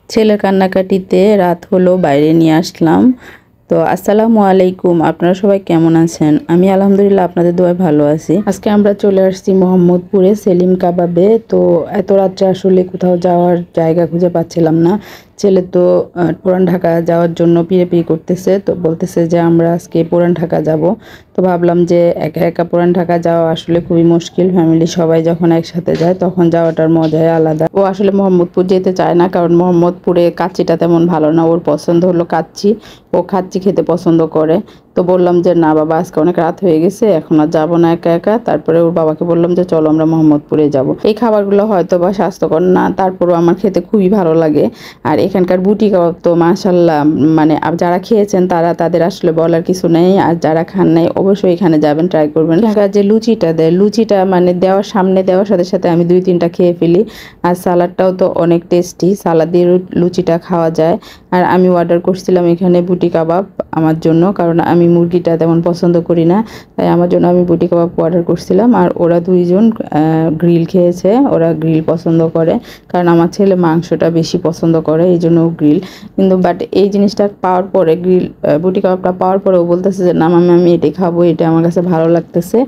ছেলের কান্নাকাটিতে রাত হলো, বাইরে নিয়ে আসলাম। তো আসসালামু আলাইকুম, আপনারা সবাই কেমন আছেন? আমি আলহামদুলিল্লাহ আপনাদের দোয়ায় ভালো আছি। আজকে আমরা চলে আসছি মোহাম্মদপুরে সেলিম কাবাবে। তো এত রাত্রে আসলে কোথাও যাওয়ার জায়গা খুঁজে পাচ্ছিলাম না। ছেলে তো পুরান ঢাকা যাওয়ার জন্য পিড়ি করতেছে, তো বলতেছে যে আমরা আজকে পুরান ঢাকা যাব। তো ভাবলাম যে একা একা পুরান ঢাকা যাওয়া আসলে খুবই মুশকিল, ফ্যামিলি সবাই যখন একসাথে যায় তখন যাওয়াটার মজাই আলাদা। ও আসলে মোহাম্মদপুর যেতে চায় না, কারণ মোহাম্মদপুরে কাচ্চিটা তেমন ভালো না। ওর পছন্দ হলো কাচ্চি, ও খাচ্ছি খেতে পছন্দ করে। তো বললাম যে না বাবা, আজকে অনেক রাত হয়ে গেছে, এখন আর যাবো না একা একা। তারপরে ওর বাবাকে বললাম যে চলো আমরা মোহাম্মদপুরে যাব। এই খাবারগুলো হয়তো বা স্বাস্থ্যকর না, তারপরও আমার খেতে খুবই ভালো লাগে। আর এখানকার বুটি কাবাব তো মাশাল্লাহ, মানে যারা খেয়েছেন তাদের আসলে বলার কিছু নেই। আর যারা খান নাই অবশ্যই এখানে যাবেন, ট্রাই করবেন। এখানকার যে লুচিটা দেয়, লুচিটা মানে দেওয়ার সামনে দেওয়ার সাথে সাথে আমি 2-3টা খেয়ে ফেলি। আর সালাডটাও তো অনেক টেস্টি, সালাদ দিয়ে লুচিটা খাওয়া যায়। আর আমি অর্ডার করছিলাম এখানে বুটি কাবাব আমার জন্য, কারণ আমি মুরগিটা তেমন পছন্দ করি না, তাই আমার জন্য আমি বুটি কাবাব অর্ডার করছিলাম। আর ওরা দুইজন গ্রিল খেয়েছে, ওরা গ্রিল পছন্দ করে, কারণ আমার ছেলে মাংসটা বেশি পছন্দ করে, এই জন্য গ্রিল। কিন্তু বাট এই জিনিসটা পাওয়ার পরে, গ্রিল বুটি কাবাবটা পাওয়ার পরে ও বলতেছে যে না মামি, আমি এটাই খাবো, এটা আমার কাছে ভালো লাগতেছে।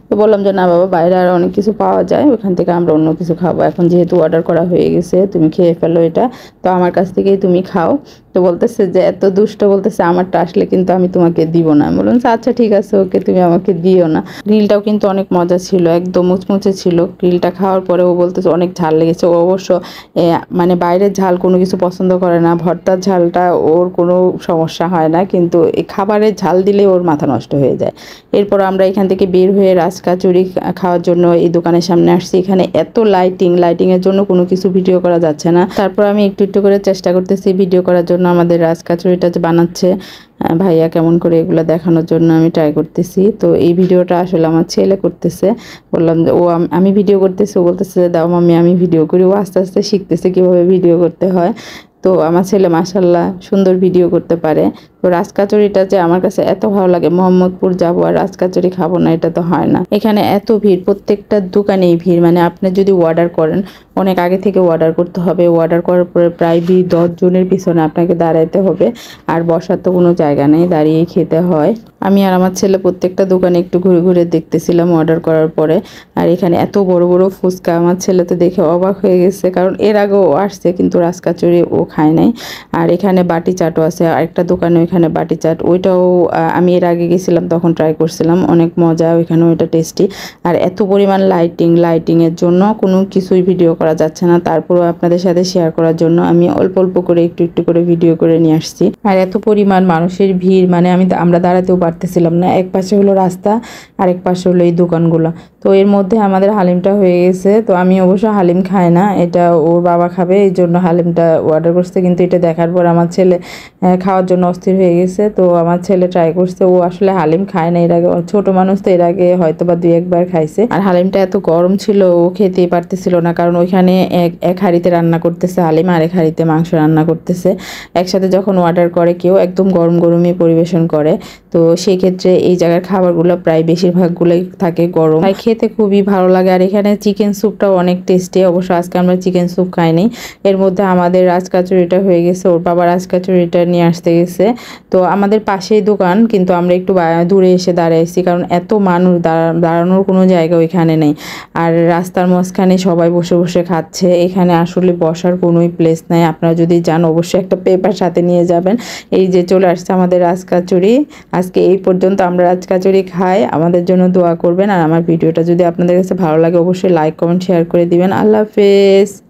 তো বললাম যে না বাবা, বাইরে আর অনেক কিছু পাওয়া যায়, ওখান থেকে আমরা অন্য কিছু খাবো। এখন যেহেতু অর্ডার করা হয়ে গেছে, তুমি খেয়ে ফেলো এটা, তো আমার কাছ থেকেই তুমি খাও। তো বলতেছে যে এত দুষ্ট, বলতেছে আমারটা আসলে কিন্তু আমি তোমাকে দিব না। আমি বললাম আচ্ছা ঠিক আছে, ওকে, তুমি আমাকে দিও না। গ্রিলটাও কিন্তু অনেক মজা ছিল, একদম মুচমুচে ছিল। গ্রিলটা খাওয়ার পরে ও বলতেছে অনেক ঝাল লেগেছে। ও অবশ্য মানে বাইরের ঝাল কোনো কিছু পছন্দ করে না, ভর্তার ঝালটা ওর কোনো সমস্যা হয় না, কিন্তু এই খাবারের ঝাল দিলে ওর মাথা নষ্ট হয়ে যায়। এরপর আমরা এখান থেকে বের হয়ে রাজকাচুরি খাওয়ার জন্য এই দোকানের সামনে আসছি। এখানে এত লাইটিংয়ের জন্য কোনো কিছু ভিডিও করা যাচ্ছে না। তারপর আমি একটু একটু করে চেষ্টা করতেছি ভিডিও করার জন্য। আমাদের রাজকাচুরিটা যে বানাচ্ছে ভাইয়া, কেমন করে এগুলো দেখানোর জন্য আমি ট্রাই করতেছি। তো এই ভিডিওটা আসলে আমার ছেলে করতেছে। বললাম যে আমি ভিডিও করতেছি, ও বলতেছে যে দাও মাম্মি আমি ভিডিও করি। ও আস্তে আস্তে শিখতেছে কীভাবে ভিডিও করতে হয়। তো আমার ছেলে মাশাল্লাহ সুন্দর ভিডিও করতে পারে। তো রাজকাচুরিটা যে আমার কাছে এত ভালো লাগে, মোহাম্মদপুর যাবো আর রাজকাচুরি খাবো না, এটা তো হয় না। এখানে এত ভিড়, প্রত্যেকটা দোকানেই ভিড়। মানে আপনি যদি অর্ডার করেন, অনেক আগে থেকে অর্ডার করতে হবে। অর্ডার করার পরে প্রায় 10 জনের পিছনে আপনাকে দাঁড়াইতে হবে, আর বসার তো কোনো জায়গা নেই, দাঁড়িয়েই খেতে হয়। আমি আর আমার ছেলে প্রত্যেকটা দোকানে একটু ঘুরে ঘুরে দেখতেছিলাম অর্ডার করার পরে। আর এখানে এত বড় বড় ফুচকা, আমার ছেলে তো দেখে অবাক হয়ে গেছে, কারণ এর আগেও আসছে কিন্তু রাজকাচুরি ও খায় নাই। আর এখানে বাটি চাটও আছে, আরেকটা দোকানে ওইখানে বাটি চাট, ওইটাও আমি এর আগে গেছিলাম তখন ট্রাই করছিলাম, অনেক মজা ওইখানে, ওইটা টেস্টি। আর এত পরিমাণ লাইটিংয়ের জন্য কোনো কিছুই ভিডিও করা যাচ্ছে না। তারপরও আপনাদের সাথে শেয়ার করার জন্য আমি অল্প অল্প করে একটু একটু করে ভিডিও করে নিয়ে আসছি। আর এত পরিমাণ মানুষের ভিড়, মানে আমরা দাঁড়াতেও পারতেছিলাম না। এক পাশে হলো রাস্তা, আরেক পাশে হলো এই দোকানগুলো। তো এর মধ্যে আমাদের হালিমটা হয়ে গেছে। তো আমি অবশ্য হালিম খাই না, এটা ওর বাবা খাবে, এই জন্য হালিমটা অর্ডার করছে। কিন্তু এটা দেখার পর আমার ছেলে খাওয়ার জন্য অস্থির হয়ে গেছে। তো আমার ছেলে ট্রাই করছে, ও আসলে হালিম খায় না এর আগে, ছোট মানুষ তো, এর আগে হয়তো বা 2-1 বার খাইছে। আর হালিমটা এত গরম ছিল, ও খেতেই পারতেছিল না, কারণ ওইখানে এক হাঁড়িতে রান্না করতেছে হালিম, আর এক হাঁড়িতে মাংস রান্না করতেছে। একসাথে যখন অর্ডার করে কেউ, একদম গরম গরমই পরিবেশন করে। তো সেই ক্ষেত্রে এই জায়গার খাবারগুলো প্রায় বেশিরভাগগুলোই থাকে গরম, তাই খেতে খুবই ভালো লাগে। আর এখানে চিকেন স্যুপটাও অনেক টেস্টি। অবশ্য আজকে আমরা চিকেন স্যুপ খাইনি। এর মধ্যে আমাদের রাজকাচুরিটা হয়ে গেছে, ওর বাবা রাজকাচুরিটা নিয়ে আসতে গেছে। তো আমাদের পাশেই দোকান, কিন্তু আমরা একটু দূরে এসে দাঁড়াইছি, কারণ এত মানুষ, দাঁড়ানোর কোনো জায়গা ওইখানে নেই। আর রাস্তার মাঝখানে সবাই বসে বসে খাচ্ছে, এখানে আসলে বসার কোনোই প্লেস নাই। আপনারা যদি যান অবশ্যই একটা পেপার সাথে নিয়ে যাবেন। এই যে চলে আসছে আমাদের রাজকাচুরি। আজকে এই পর্যন্ত আমরা রাজকাচুরি খাই, আমাদের জন্য দোয়া করবেন। আর আমার ভিডিওটা যদি আপনাদের কাছে ভালো লাগে অবশ্যই লাইক কমেন্ট শেয়ার করে দিবেন। আল্লাহ হাফেজ।